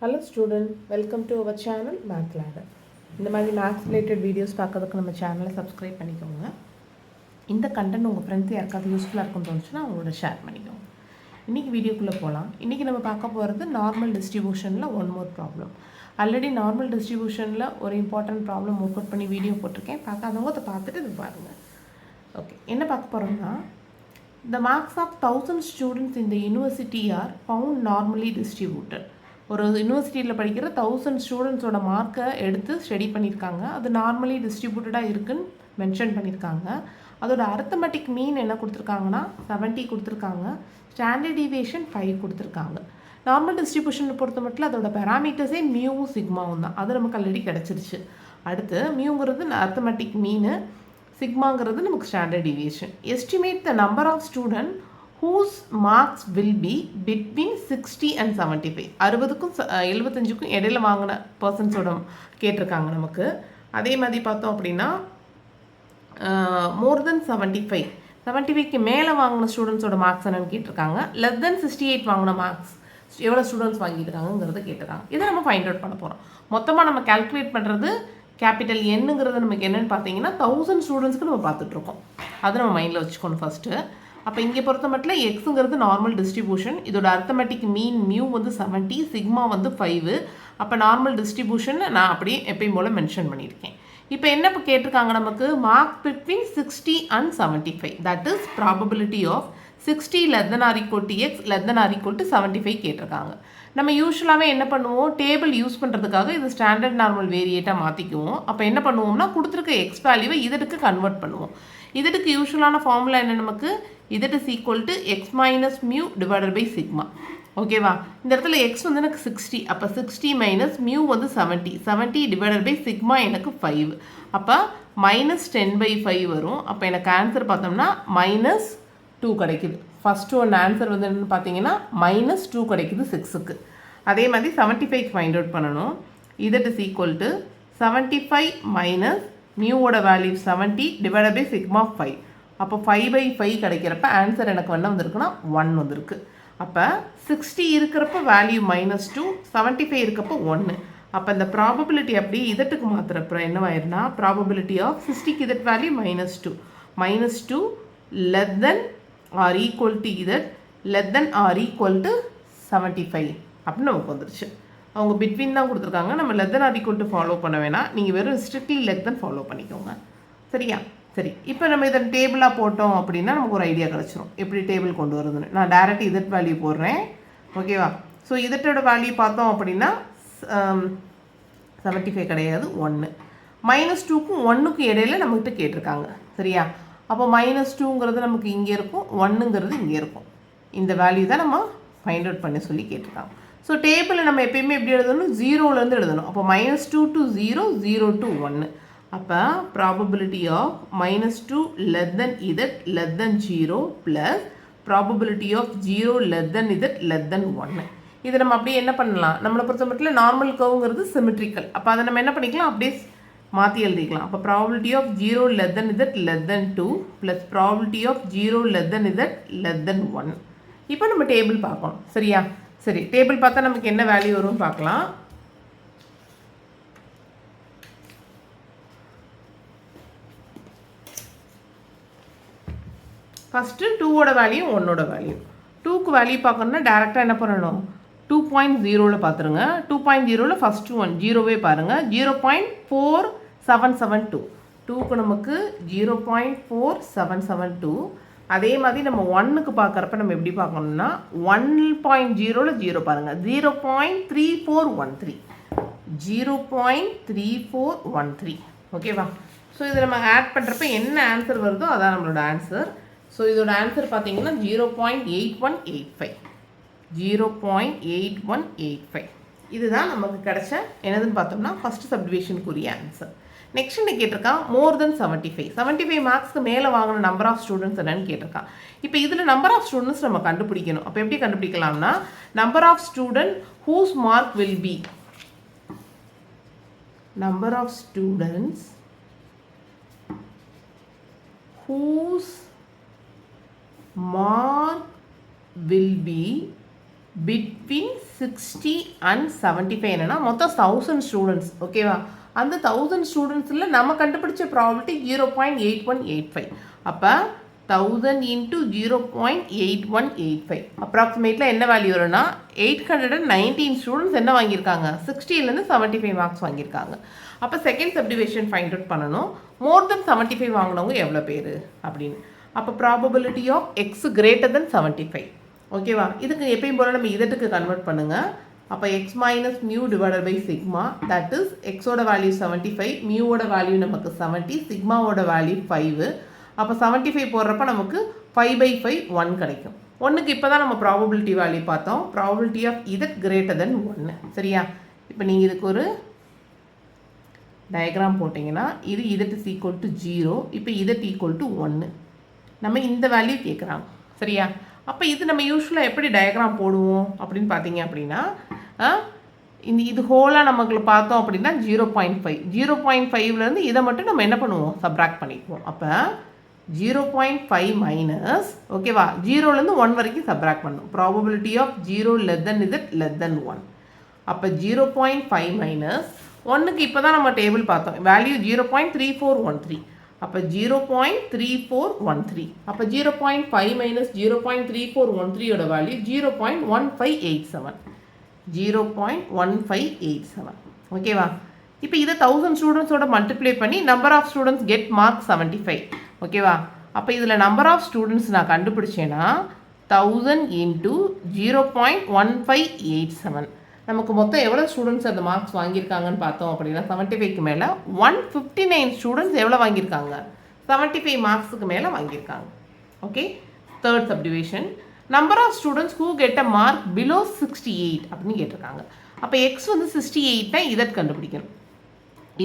Hello student, welcome to our channel Math Ladder. இந்த மாதிரி maths related videos பார்க்கறதுக்கு நம்ம சேனலை சப்ஸ்கிரைப் பண்ணிக்கோங்க. இந்த கண்டென்ட் உங்கள் ஃப்ரெண்ட்ஸ் யாருக்காவது யூஸ்ஃபுல்லாக இருக்குன்னு தோணுச்சுன்னா அவங்களோட ஷேர் பண்ணிக்கோங்க. இன்றைக்கி வீடியோக்குள்ளே போகலாம். இன்றைக்கி நம்ம பார்க்க போகிறது நார்மல் டிஸ்ட்ரிபியூஷனில் one more problem. Already normal டிஸ்ட்ரிபியூஷனில் ஒரு இம்பார்ட்டன்ட் ப்ராப்ளம் ஒர்க் அவுட் பண்ணி வீடியோ போட்டிருக்கேன். பார்க்காதவங்க அதை பார்த்துட்டு இது பாருங்கள். ஓகே, என்ன பார்க்க போகிறோம்னா, the marks of 1000 students in the university are found normally distributed. ஒரு யூனிவர்சிட்டியில் படிக்கிற 1000 ஸ்டூடெண்ட்ஸோட மார்க்கை எடுத்து ஸ்டடி பண்ணியிருக்காங்க. அது நார்மலி டிஸ்ட்ரிபியூட்டடாக இருக்குன்னு மென்ஷன் பண்ணியிருக்காங்க. அதோட அரித்தமெட்டிக் மீன் என்ன கொடுத்துருக்காங்கன்னா 70 கொடுத்துருக்காங்க. ஸ்டாண்டர்ட் டீவியேஷன் 5 கொடுத்துருக்காங்க. நார்மல் டிஸ்ட்ரிபியூஷனை பொறுத்த மட்டும் அதோட பேராமீட்டர்ஸே மியூவும் சிக்மாவும் தான். அது நமக்கு ஆல்ரெடி கிடச்சிருச்சு. அடுத்து மியூங்கிறது அரித்தமெட்டிக் மீனு, சிக்மாங்கிறது நமக்கு standard deviation. Estimate the number of student whose marks will be between 60 and 75. 60க்கும் 75க்கும் இடையில வாங்கின பர்சன்ஸோட கேட்டிருக்காங்க நமக்கு. அதே மாதிரி பார்த்தோம் அப்படின்னா மோர் தென் 75க்கு மேலே வாங்கின ஸ்டூடெண்ட்ஸோட மார்க்ஸ் என்னன்னு கேட்டிருக்காங்க. லெஸ் தென் 68 வாங்கின மார்க்ஸ் எவ்வளோ ஸ்டூடெண்ட்ஸ் வாங்கியிருக்காங்கிறத கேட்டிருக்காங்க. இதை நம்ம ஃபைண்ட் அவுட் பண்ண போகிறோம். மொத்தமாக நம்ம கால்குலேட் பண்ணுறது கேபிட்டல் என்னங்கிறது நமக்கு என்னென்னு பார்த்தீங்கன்னா 1000 ஸ்டூடெண்ட்ஸ்க்கு நம்ம பார்த்துட்ருக்கோம். அதை நம்ம மைண்டில் வச்சுக்கணும் ஃபஸ்ட்டு. அப்போ இங்கே பொறுத்த மட்டும் எக்ஸுங்கிறது நார்மல் டிஸ்ட்ரிபியூஷன். இதோட அரித்தமெட்டிக் மீன் மியூ வந்து 70, சிக்மா வந்து 5. அப்போ நார்மல் டிஸ்ட்ரிபியூஷன் நான் அப்படியே எப்பயும் போல் மென்ஷன் பண்ணியிருக்கேன். இப்போ என்ன இப்போ கேட்டிருக்காங்க நமக்கு, mark between 60 and 75. That is probability of 60 less than or equal to x less than or equal to 75 கேட்டிருக்காங்க. நம்ம யூஸ்வலாகவே என்ன பண்ணுவோம், டேபிள் யூஸ் பண்ணுறதுக்காக இது ஸ்டாண்டர்ட் நார்மல் வேரியேட்டாக மாற்றிக்குவோம். அப்போ என்ன பண்ணுவோம்னா, கொடுத்துருக்க எக்ஸ் வேல்யூவை இதற்கு கன்வெர்ட் பண்ணுவோம். இதற்கு யூஸ்வலான ஃபார்முலா என்ன நமக்கு, Z is equal to X minus mu divided by sigma. ஓகேவா? இந்த இடத்துல எக்ஸ் வந்து எனக்கு 60, அப்போ 60 மைனஸ் மியூ வந்து 70 டிவைடட் பை சிக்மா எனக்கு 5. அப்போ மைனஸ் 10/5 வரும். அப்போ எனக்கு ஆன்சர் பார்த்தோம்னா -2 கிடைக்குது. ஃபஸ்ட்டு ஒன் ஆன்சர் வந்து என்னென்னு பார்த்தீங்கன்னா -2 கிடைக்குது 6க்கு. அதே மாதிரி 75 ஃபைண்ட் அவுட் பண்ணணும். Z is equal to 75 minus மியூவோட வேல்யூ 70 டிவைடட் பை சிக்மா 5. அப்போ 5/5 கிடைக்கிறப்ப ஆன்சர் எனக்கு என்ன வந்திருக்குன்னா 1 வந்திருக்கு. அப்போ 60 இருக்கிறப்ப வேல்யூ -2, 75 இருக்கப்போ 1. அப்போ இந்த ப்ராபபிலிட்டி அப்படியே இதட்டுக்கு மாற்றுறப்ப என்னவாயிருன்னா, ப்ராபபிலிட்டி ஆஃப் 60க்கு Z value -2 less than or equal to Z less than or equal to 75 அப்படின்னு நமக்கு வந்துருச்சு. அவங்க பிட்வீன் தான் கொடுத்துருக்காங்க. நம்ம less than or equal to follow பண்ண வேணாம். நீங்கள் வெறும் ஸ்ட்ரிக்ட்லி லெஸ் தென் ஃபாலோ பண்ணிக்கோங்க. சரியா? சரி, இப்போ நம்ம இதை டேபிளாக போட்டோம் அப்படின்னா நமக்கு ஒரு ஐடியா கிடச்சிரும் எப்படி டேபிள் கொண்டு வருதுன்னு. நான் டேரெக்ட் இதட் வேல்யூ போடுறேன். ஓகேவா? ஸோ இதட்டோட வேல்யூ பார்த்தோம் அப்படின்னா 75 கிடையாது, 1. -2க்கும் 1க்கும் இடையில நம்மகிட்ட கேட்டிருக்காங்க. சரியா? அப்போ -2ங்கிறது நமக்கு இங்கே இருக்கும், 1ங்கிறது இங்கே இருக்கும். இந்த வேல்யூ தான் நம்ம ஃபைண்ட் அவுட் பண்ணி சொல்லி கேட்டிருக்காங்க. ஸோ டேபிளில் நம்ம எப்பயுமே எப்படி எழுதணும், 0லேருந்து எழுதணும். அப்போ -2 to 0, 0 to 1. அப்போ probability of -2 less than Z less than 0 plus probability of 0 less than Z less than 1. இதை நம்ம அப்படியே என்ன பண்ணலாம், நம்மளை பொறுத்த மட்டும் நார்மல் கர்வுங்கிறது சிமெட்ரிக்கல். அப்போ அதை நம்ம என்ன பண்ணிக்கலாம், அப்படியே மாற்றி எழுதிக்கலாம். அப்போ probability of 0 less than Z less than 2 plus probability of 0 less than Z less than 1. இப்போ நம்ம டேபிள் பார்க்கணும். சரியா? சரி, டேபிள் பார்த்தா நமக்கு என்ன வேல்யூ வரும்னு பார்க்கலாம். ஃபஸ்ட்டு 2ஓட வேல்யூ 1ஓட வேல்யூ. 2க்கு வேல்யூ பார்க்கணுன்னா டேரெக்டாக என்ன பண்ணணும், 2.0ல் பார்த்துருங்க. 2.0ல் ஃபஸ்ட்டு ஒன் 0வே பாருங்கள், 0.4772. 2க்கு நமக்கு 0.4772. அதே மாதிரி நம்ம 1க்கு பார்க்குறப்ப நம்ம எப்படி பார்க்கணும்னா 1.0ல் 0 பாருங்கள், 0.3413. 0.3413. ஓகேவா? ஸோ இதை நம்ம ஆட் பண்ணுறப்ப என்ன ஆன்சர் வருதோ அதான் நம்மளோட ஆன்சர். ஸோ இதோட ஆன்சர் பார்த்தீங்கன்னா 0.8185. 0.8185. இதுதான் நமக்கு கிடைச்ச என்னதுன்னு பார்த்தோம்னா ஃபஸ்ட்டு சப்டிவிஷனுக்குரிய ஆன்சர். நெக்ஸ்ட் என்ன கேட்டிருக்கான், மோர் தென் 75 மார்க்ஸ்க்கு மேலே வாங்கின நம்பர் ஆஃப் ஸ்டூடெண்ட்ஸ் என்னன்னு கேட்டிருக்கான். இப்போ இதில் நம்பர் ஆஃப் ஸ்டூடெண்ட்ஸ் நம்ம கண்டுபிடிக்கணும். அப்போ எப்படி கண்டுபிடிக்கலாம்னா, number of student whose mark will be, number of students whose mark will be between 60 and 75 என்னன்னா மொத்தம் 1000 ஸ்டூடெண்ட்ஸ். ஓகேவா? அந்த 1000 ஸ்டூடெண்ட்ஸில் நம்ம கண்டுபிடிச்ச ப்ராபபிலிட்டி 0.8185. அப்போ 1000 into 0.8185 அப்ராக்சிமேட்டில் என்ன வேல்யூ வரும்னா 819 ஸ்டூடெண்ட்ஸ் என்ன வாங்கியிருக்காங்க, 60லேருந்து 75 மார்க்ஸ் வாங்கியிருக்காங்க. அப்போ செகண்ட் சப்டிவிஷன் ஃபைண்ட் அவுட் பண்ணணும். மோர் தென் 75 வாங்கினவங்க எவ்வளோ பேர் அப்படின்னு. அப்போ probability of X greater than 75. ஓகேவா? இதுக்கு எப்பயும் போல் நம்ம இதற்கு கன்வெர்ட் பண்ணுங்கள். அப்போ X minus mu divided by sigma, that is எக்ஸோட வேல்யூ 75, மியூவோட வேல்யூ நமக்கு 70, சிக்மாவோட வேல்யூ 5. அப்போ 75 போடுறப்ப நமக்கு 5/5 1 கிடைக்கும். ஒன்றுக்கு இப்போ தான் நம்ம ப்ராபபிலிட்டி வேல்யூ பார்த்தோம். Probability of Z greater than 1. சரியா? இப்போ நீங்கள் இதுக்கு ஒரு டயக்ராம் போட்டிங்கன்னா இது இதட் இஸ் ஈக்குவல் டு 0, இப்போ இதட் ஈக்குவல் டு 1. நம்ம இந்த வேல்யூ கேட்குறாங்க. சரியா? அப்போ இது நம்ம யூஸ்வலாக எப்படி டயக்ராம் போடுவோம் அப்படின்னு பார்த்தீங்க அப்படின்னா, இது ஹோலாக நமக்கு பார்த்தோம் அப்படின்னா 0.5, 0.5லேருந்து இதை மட்டும் நம்ம என்ன பண்ணுவோம், சப்ராக்ட் பண்ணிக்குவோம். அப்போ 0.5 மைனஸ், ஓகேவா, 0லேருந்து 1 வரைக்கும் சப்ராக்ட் பண்ணும். Probability of 0 less than Z less than 1. அப்போ 0.5 மைனஸ் 1க்கு இப்போ தான் நம்ம டேபிள் பார்த்தோம், வேல்யூ 0.3413. அப்போ 0.3413. அப்போ 0.5 மைனஸ் 0.3413ஓட வேல்யூ 0.1587. 0.1587. ஓகேவா? இப்போ இதை 1000 ஸ்டூடெண்ட்ஸோட மல்டிப்ளை பண்ணி number of students get mark 75. ஓகேவா? அப்போ இதில் நம்பர் ஆஃப் ஸ்டூடெண்ட்ஸ் நான் கண்டுபிடிச்சேன்னா 1000 இன்ட்டு 0.1587. நமக்கு மொத்தம் எவ்வளோ ஸ்டூடெண்ட்ஸ் அந்த மார்க்ஸ் வாங்கியிருக்காங்கன்னு பார்த்தோம் அப்படின்னா 75க்கு மேலே 159 ஸ்டூடெண்ட்ஸ் எவ்வளோ வாங்கியிருக்காங்க, 75 மார்க்ஸுக்கு மேலே வாங்கியிருக்காங்க. Okay. Third subdivision, number of students who get a mark below 68 அப்படின்னு கேட்டிருக்காங்க. அப்போ எக்ஸ் வந்து 68 தான் இதட் கண்டுபிடிக்கணும்.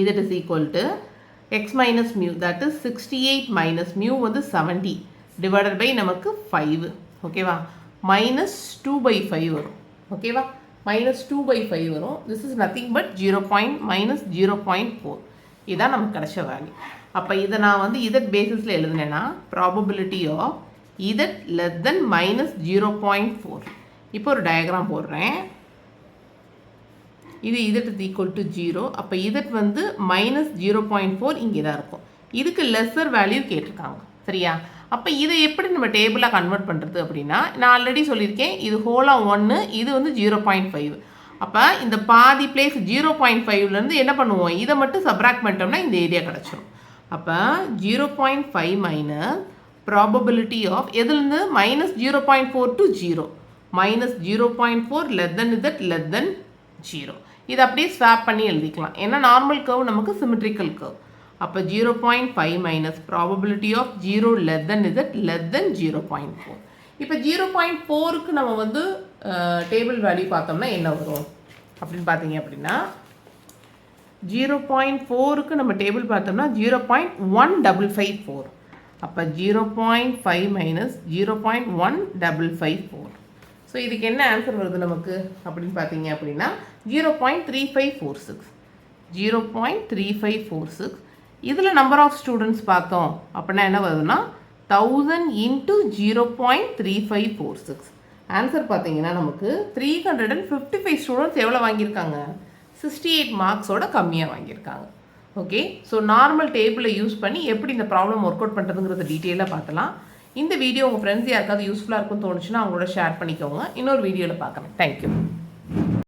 Z is equal to X minus mu, that is 68 minus mu வந்து 70 டிவைடட் பை நமக்கு 5. ஓகேவா? மைனஸ் 2/5 வரும். ஓகேவா? மைனஸ் 2/5 வரும். This is nothing but -0.4. இதுதான் நமக்கு கிடைச்ச வேல்யூ. அப்போ இதை நான் வந்து இதட் பேசிஸில் எழுதுனேன்னா ப்ராபபிலிட்டி ஆஃப் இதட் லெஸ் தென் -0.4. இப்போ ஒரு டயக்ராம் போடுறேன். இது இதட் இஸ் ஈக்குவல் டு 0. அப்போ இதட் வந்து -0.4 இங்கே தான் இருக்கும். இதுக்கு லெஸ்ஸர் வேல்யூ கேட்டிருக்காங்க. சரியா? அப்போ இதை எப்படி நம்ம டேபிளாக கன்வெர்ட் பண்ணுறது அப்படின்னா, நான் ஆல்ரெடி சொல்லியிருக்கேன், இது ஹோலாக 1, இது வந்து 0.5. அப்போ இந்த பாதி பிளேஸ் 0.5லேருந்து என்ன பண்ணுவோம், இதை மட்டும் சப்ராக்ட் பண்ணிட்டோம்னா இந்த ஏரியா கிடச்சிரும். அப்போ 0.5 மைனஸ் ப்ராபபிலிட்டி ஆஃப் எதுலேருந்து -0.4 to 0, -0.4 less than Z less than 0. இதை அப்படியே ஸ்வாப் பண்ணி எழுதிக்கலாம். ஏன்னா நார்மல் கர்வ் நமக்கு சிமெட்ரிக்கல் கர்வ். அப்போ 0.5 minus probability of 0 less than Z less than 0.4. இப்போ 0.4க்கு நம்ம வந்து டேபிள் வேல்யூ பார்த்தோம்னா என்ன வரும் அப்படின்னு பார்த்தீங்க அப்படின்னா, 0.4க்கு நம்ம டேபிள் பார்த்தோம்னா 0.1554. அப்போ 0.5 மைனஸ் 0.1554. ஸோ இதுக்கு என்ன ஆன்சர் வருது நமக்கு அப்படின்னு பார்த்தீங்க அப்படின்னா 0.3546. 0.3546. இதில் நம்பர் ஆஃப் ஸ்டூடெண்ட்ஸ் பார்த்தோம் அப்படின்னா என்ன வருதுன்னா 1000 இன்ட்டு 0.3546. ஆன்சர் பார்த்தீங்கன்னா நமக்கு 355 ஸ்டூடெண்ட்ஸ் எவ்வளோ வாங்கியிருக்காங்க, 68 மார்க்ஸோட கம்மியாக வாங்கியிருக்காங்க. ஓகே. ஸோ நார்மல் டேபிளை யூஸ் பண்ணி எப்படி இந்த ப்ராப்ளம் ஒர்க் அவுட் பண்ணுறதுங்கிறத டீட்டெயிலாக பார்த்தலாம். இந்த வீடியோ உங்கள் ஃப்ரெண்ட்ஸ் யாருக்காவது யூஸ்ஃபுல்லாக இருக்குன்னு தோணுச்சுன்னா அவங்களோட ஷேர் பண்ணிக்கோங்க. இன்னொரு வீடியோவில் பார்க்குறேன். தேங்க்யூ.